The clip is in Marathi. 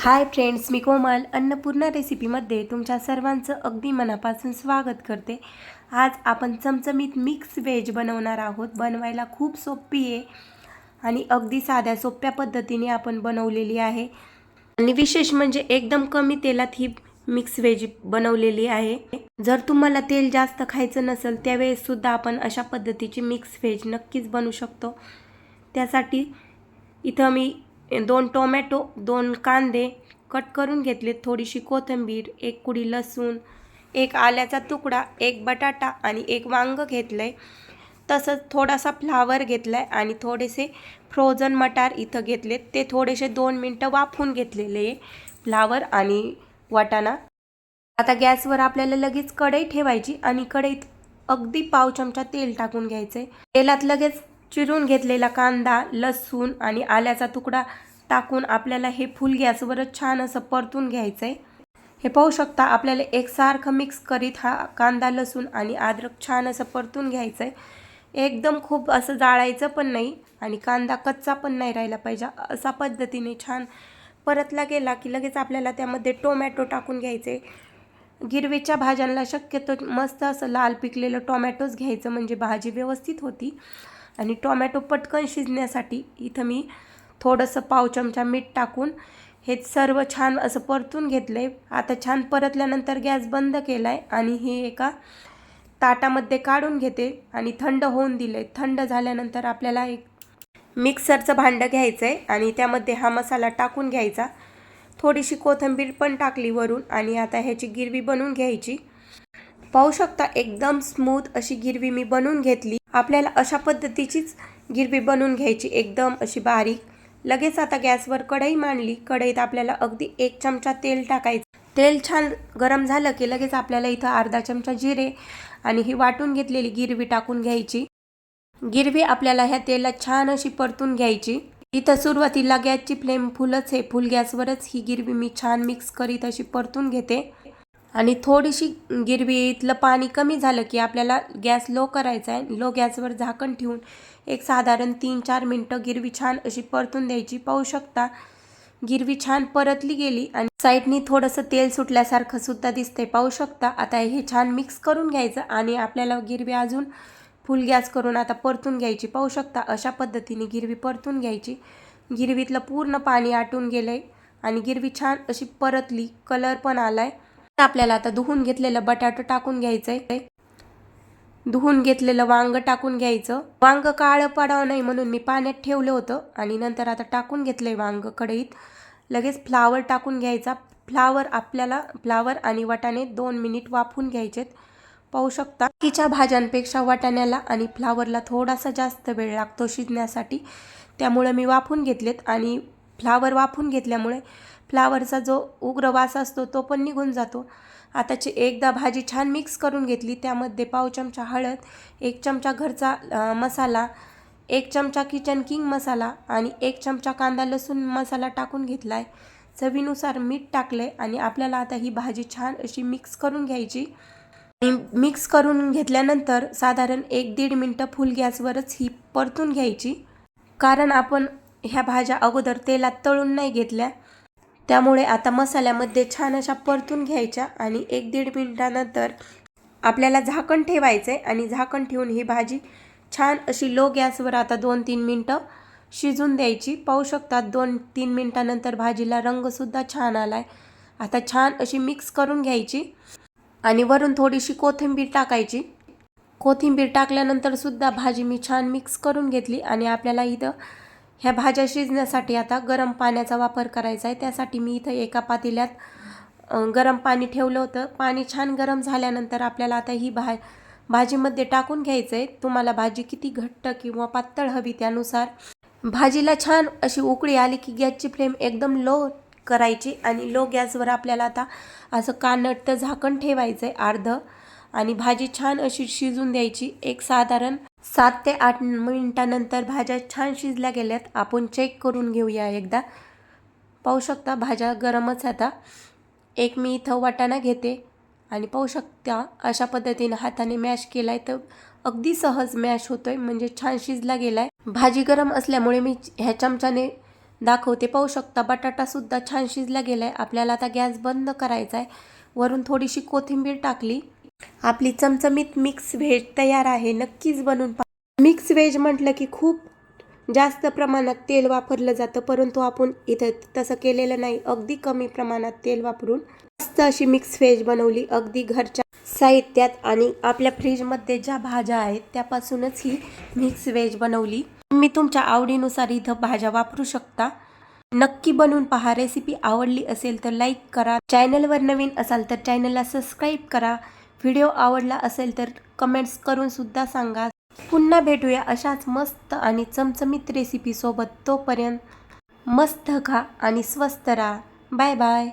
हाय फ्रेंड्स, मी कोमल अन्नपूर्णा रेसिपीमध्ये तुमच्या सर्वांचं अगदी मनापासून स्वागत करते। आज आपण चमचमीत मिक्स व्हेज बनवणार आहोत। बनवायला खूप सोपी आहे आणि अगदी साध्या सोप्या पद्धतीने आपण बनवलेली आहे आणि विशेष म्हणजे एकदम कमी तेलात ही मिक्स व्हेज बनवलेली आहे। जर तुम्हाला तेल जास्त खायचं नसेल त्यावेळेस सुद्धा आपण अशा पद्धतीची मिक्स व्हेज नक्कीच बनवू शकतो। त्यासाठी इथं मी 2 टोमॅटो, 2 कांदे कट करून घेतले, थोडीशी कोथिंबीर, 1 कुडी लसूण, 1 आल्याचा तुकडा, 1 बटाटा आणि 1 वांग घेतलंय। तसंच थोडासा फ्लावर घेतलाय आणि थोडेसे फ्रोझन मटार इथं घेतलेत। ते थोडेसे 2 मिनिटं वाफवून घेतलेले फ्लावर आणि वाटाणा। आता गॅसवर आपल्याला लगेच कढई ठेवायची आणि कढईत अगदी पाव चमचा तेल टाकून घ्यायचे। तेलात लगेच चिरून घेतलेला कांदा, लसूण आणि आल्याचा तुकडा टाकून आपल्याला हे फुल गॅसवरच छान असं परतून घ्यायचंय। हे पाहू शकता, आपल्याला एकसारखं मिक्स करीत हा कांदा, लसूण आणि अद्रक छान असं परतून घ्यायचंय। एकदम खूप असं जाळायचं पण नाही आणि कांदा कच्चा पण नाही राहिला पाहिजे। अशा पद्धतीने छान परतला गेला की लगेच आपल्याला त्यामध्ये टोमॅटो टाकून घ्यायचे। गिरवीच्या भाज्यांना शक्यतो मस्त असं लाल पिकलेलं टोमॅटोच घ्यायचं, म्हणजे भाजी व्यवस्थित होती। आणि टोमॅटो पटकन शिजण्यासाठी इथं मी थोडंसं पाव चमचा मीठ टाकून हे सर्व छान असं परतून घेतलंय। आता छान परतल्यानंतर गॅस बंद केलाय आणि हे एका ताटामध्ये काढून घेते आणि थंड होऊन दिले। थंड झाल्यानंतर आपल्याला एक मिक्सरचं भांडं घ्यायचंय आणि त्यामध्ये हा मसाला टाकून घ्यायचा। थोडीशी कोथिंबीर पण टाकली वरून आणि आता ह्याची गिरवी बनवून घ्यायची। पाहू शकता, एकदम स्मूथ अशी गिरवी मी बनवून घेतली। आपल्याला अशा पद्धतीचीच गिरवी बनवून घ्यायची, एकदम अशी बारीक। लगेच आता गॅसवर कढई मांडली। कढईत आपल्याला अगदी 1 चमचा तेल टाकायचं। तेल छान गरम झालं की लगेच आपल्याला इथं अर्धा चमचा जिरे आणि ही वाटून घेतलेली गिरवी टाकून घ्यायची। गिरवी आपल्याला ह्या तेलात छान अशी परतून घ्यायची। इथं सुरुवातीला गॅसची फ्लेम फुलच आहे, फुल गॅसवरच ही गिरवी मी छान मिक्स करीत अशी परतून घेते। आणि थोडीशी गिरवीतलं पाणी कमी झालं की आपल्याला गॅस लो करायचा आहे। लो गॅसवर झाकण ठेवून एक साधारण 3-4 मिनिटं गिरवी छान अशी परतून द्यायची। पाहू शकता, गिरवी छान परतली गेली आणि साईडनी थोडंसं तेल सुटल्यासारखं सुद्धा दिसतंय। पाहू शकता, आता हे छान मिक्स करून घ्यायचं आणि आपल्याला गिरवी अजून फुल गॅस करून आता परतून घ्यायची। पाहू शकता, अशा पद्धतीने गिरवी परतून घ्यायची। गिरवीतलं पूर्ण पाणी आटून गेलंय आणि गिरवी छान अशी परतली, कलर पण आलाय। आपल्याला आता धुवून घेतलेलं बटाटा टाकून घ्यायचंय। धुवून घेतलेलं वांग टाकून घ्यायचं। वांग काळं पडावं नाही म्हणून मी पाण्यात ठेवलं होतं आणि नंतर आता टाकून घेतलंय वांग कढईत। लगेच फ्लावर टाकून घ्यायचा। फ्लावर आणि वाटाणे 2 मिनिट वाफवून घ्यायचेत। पाहू शकता, बाकीच्या भाज्यांपेक्षा वाटाण्याला आणि फ्लावरला थोडासा जास्त वेळ लागतो शिजण्यासाठी, त्यामुळे मी वाफवून घेतलेत। आणि फ्लावर वाफवून घेतल्यामुळे फ्लावरचा जो उग्र वास असतो तो पण निघून जातो। आताची एकदा भाजी छान मिक्स करून घेतली। त्यामध्ये पाव चमचा हळद, 1 चमचा घरचा मसाला, 1 चमचा किचन किंग मसाला आणि 1 चमचा कांदा लसूण मसाला टाकून घेतलाय। चवीनुसार मीठ टाकलंय आणि आपल्याला आता ही भाजी छान अशी मिक्स करून घ्यायची। मिक्स करून घेतल्यानंतर साधारण 1-1.5 मिनिटं फुल गॅसवरच ही परतून घ्यायची, कारण आपण ह्या भाज्या अगोदर तेलात तळून नाही घेतल्या। त्यामुळे आता मसाल्यामध्ये छान अशा परतून घ्यायच्या आणि 1-1.5 मिनिटानंतर आपल्याला झाकण ठेवायचंय आणि झाकण ठेवून ही भाजी छान अशी लो गॅसवर आता 2-3 मिनिटं शिजून द्यायची। पाहू शकता, 2-3 मिनिटानंतर भाजीला रंगसुद्धा छान आलाय। आता छान अशी मिक्स करून घ्यायची आणि वरून थोडीशी कोथिंबीर टाकायची। कोथिंबीर टाकल्यानंतर सुद्धा भाजी मी छान मिक्स करून घेतली आणि आपल्याला इथं ह्या भाज्या शिजण्यासाठी आता गरम पाण्याचा वापर करायचा आहे। त्यासाठी मी इथं एका पातेल्यात गरम पाणी ठेवलं होतं। पाणी छान गरम झाल्यानंतर आपल्याला आता ही भाजीमध्ये टाकून घ्यायचं आहे। तुम्हाला भाजी किती घट्ट किंवा पातळ हवी त्यानुसार। भाजीला छान अशी उकळी आली की गॅसची फ्लेम एकदम लो करायची आणि लो गॅसवर आपल्याला आता असं कानटचं झाकण ठेवायचं आहे अर्धं आणि भाजी छान अशी शिजून द्यायची। एक साधारण 7 ते 8 मिनिटानंतर भाज्या छान शिजल्या गेल्यात। आपण चेक करून घेऊया एकदा। पाहू शकता, भाज्या गरमच आता। एक मी इथं वाटाणा घेते आणि पाहू शकता अशा पद्धतीने हाताने मॅश केलाय तर अगदी सहज मॅश होतोय, म्हणजे छान शिजला गेलाय। भाजी गरम असल्यामुळे मी ह्या चमच्याने दाखवते. पाहू शकता बटाटासुद्धा छान शिजला गेला आहे. आपल्याला आता गॅस बंद करायचा आहे. वरून थोडीशी कोथिंबीर टाकली. आपली चमचमीत मिक्स व्हेज तयार आहे. नक्कीच बनवून पहा. मिक्स व्हेज म्हटलं की खूप जास्त प्रमाणात तेल वापरलं जातं, परंतु आपण इथं तसं केलेलं नाही. अगदी कमी प्रमाणात तेल वापरून मस्त अशी मिक्स व्हेज बनवली, अगदी घरच्या साहित्यात आणि आपल्या फ्रीजमध्ये ज्या भाज्या आहेत त्यापासूनच ही मिक्स व्हेज बनवली. तुम्ही तुमच्या आवडीनुसार इथं भाज्या वापरू शकता. नक्की बनवून पहा. रेसिपी आवडली असेल तर लाईक करा. चॅनलवर नवीन असाल तर चॅनलला सबस्क्राईब करा. व्हिडिओ आवडला असेल तर कमेंट्स करून सुद्धा सांगा. पुन्हा भेटूया अशाच मस्त आणि चमचमीत रेसिपी सोबत. तोपर्यंत मस्त खा आणि स्वस्त राहा. Bye bye.